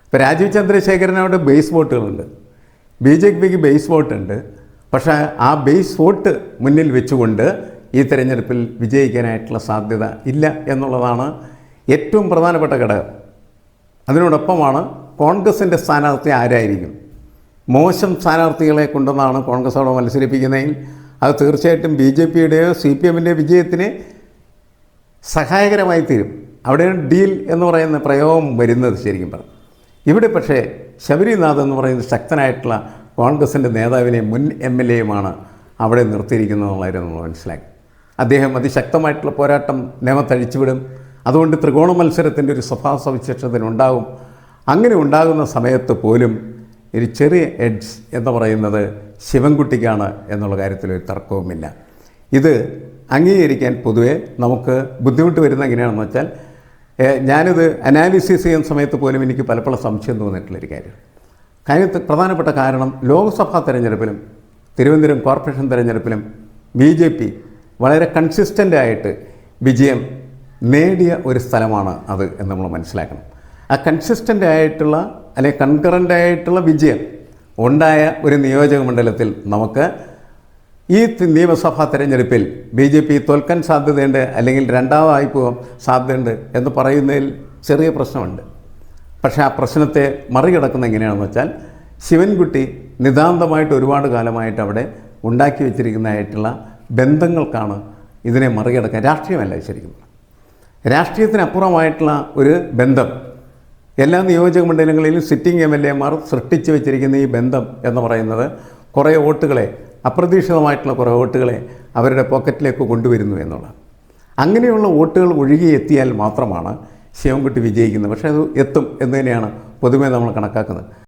ഇപ്പോൾ Rajeev ചന്ദ്രശേഖരനോട് base വോട്ടുകളുണ്ട്, B J പിക്ക് base വോട്ടുണ്ട്. പക്ഷേ ആ ബേസ് വോട്ട് മുന്നിൽ വെച്ചുകൊണ്ട് ഈ തെരഞ്ഞെടുപ്പിൽ വിജയിക്കാനായിട്ടുള്ള സാധ്യത ഇല്ല എന്നുള്ളതാണ് ഏറ്റവും പ്രധാനപ്പെട്ട ഘടകം. അതിനോടൊപ്പമാണ് കോൺഗ്രസിൻ്റെ സ്ഥാനാർത്ഥി ആരായിരിക്കും. മോശം സ്ഥാനാർത്ഥികളെ കൊണ്ടുവന്നാണ് കോൺഗ്രസ് അവിടെ മത്സരിപ്പിക്കുന്നതെങ്കിൽ അത് തീർച്ചയായിട്ടും ബി ജെ പിയുടെയോ സി പി എമ്മിൻ്റെ വിജയത്തിന് സഹായകരമായി തീരും. അവിടെയാണ് ഡീൽ എന്ന് പറയുന്ന പ്രയോഗം വരുന്നത് ശരിക്കും പറഞ്ഞു. ഇവിടെ പക്ഷേ ശബരിനാഥ് എന്ന് പറയുന്ന ശക്തനായിട്ടുള്ള കോൺഗ്രസിൻ്റെ നേതാവിനെ മുൻ എം എൽ എയുമാണ് അവിടെ നിർത്തിയിരിക്കുന്നതെന്നുള്ളതായിരുന്നു നമ്മൾ മനസ്സിലാക്കി. അദ്ദേഹം അതിശക്തമായിട്ടുള്ള പോരാട്ടം നിയമത്തഴിച്ചുവിടും. അതുകൊണ്ട് ത്രികോണ മത്സരത്തിൻ്റെ ഒരു സ്വഭാവ സവിശേഷതയുണ്ടാകും. അങ്ങനെ ഉണ്ടാകുന്ന സമയത്ത് പോലും ഒരു ചെറിയ എഡ്ജ് എന്ന് പറയുന്നത് ശിവൻകുട്ടിക്കാണ് എന്നുള്ള കാര്യത്തിൽ ഒരു തർക്കവുമില്ല. ഇത് അംഗീകരിക്കാൻ പൊതുവേ നമുക്ക് ബുദ്ധിമുട്ട് വരുന്ന എങ്ങനെയാണെന്ന് വെച്ചാൽ, ഞാനിത് അനാലിസിസ് ചെയ്യുന്ന സമയത്ത് പോലും എനിക്ക് പലപ്പോഴും സംശയം തോന്നിയിട്ടുള്ളൊരു കാര്യത്തിൽ പ്രധാനപ്പെട്ട കാരണം ലോക്സഭാ തെരഞ്ഞെടുപ്പിലും തിരുവനന്തപുരം കോർപ്പറേഷൻ തെരഞ്ഞെടുപ്പിലും ബി ജെ പി വളരെ കൺസിസ്റ്റൻ്റായിട്ട് വിജയം നേടിയ ഒരു സ്ഥലമാണ് അത് എന്ന് നമ്മൾ മനസ്സിലാക്കണം. ആ കൺസിസ്റ്റൻ്റ് ആയിട്ടുള്ള അല്ലെങ്കിൽ കൺകറൻ്റായിട്ടുള്ള വിജയം ഉണ്ടായ ഒരു നിയോജക മണ്ഡലത്തിൽ നമുക്ക് ഈ നിയമസഭാ തെരഞ്ഞെടുപ്പിൽ ബി ജെ പി തോൽക്കാൻ സാധ്യതയുണ്ട് അല്ലെങ്കിൽ രണ്ടാമതായി പോകാൻ സാധ്യതയുണ്ട് എന്ന് പറയുന്നതിൽ ചെറിയ പ്രശ്നമുണ്ട്. പക്ഷേ ആ പ്രശ്നത്തെ മറികടക്കുന്ന എങ്ങനെയാണെന്ന് വെച്ചാൽ, ശിവൻകുട്ടി നിതാന്തമായിട്ട് ഒരുപാട് കാലമായിട്ട് അവിടെ ഉണ്ടാക്കി വെച്ചിരിക്കുന്നതായിട്ടുള്ള ബന്ധങ്ങൾക്കാണ് ഇതിനെ മറികടക്കാൻ. രാഷ്ട്രീയമല്ല ശരിക്കും, രാഷ്ട്രീയത്തിനപ്പുറമായിട്ടുള്ള ഒരു ബന്ധം എല്ലാ നിയോജക മണ്ഡലങ്ങളിലും സിറ്റിംഗ് എം എൽ എമാർ സൃഷ്ടിച്ചു വെച്ചിരിക്കുന്ന ഈ ബന്ധം എന്ന് പറയുന്നത് കുറേ വോട്ടുകളെ, അപ്രതീക്ഷിതമായിട്ടുള്ള കുറേ വോട്ടുകളെ അവരുടെ പോക്കറ്റിലേക്ക് കൊണ്ടുവരുന്നു എന്നുള്ളത്. അങ്ങനെയുള്ള വോട്ടുകൾ ഒഴുകിയെത്തിയാൽ മാത്രമാണ് ശിവൻകുട്ടി വിജയിക്കുന്നത്. പക്ഷേ അത് എത്തും എന്ന് തന്നെയാണ് പൊതുവെ നമ്മൾ കണക്കാക്കുന്നത്.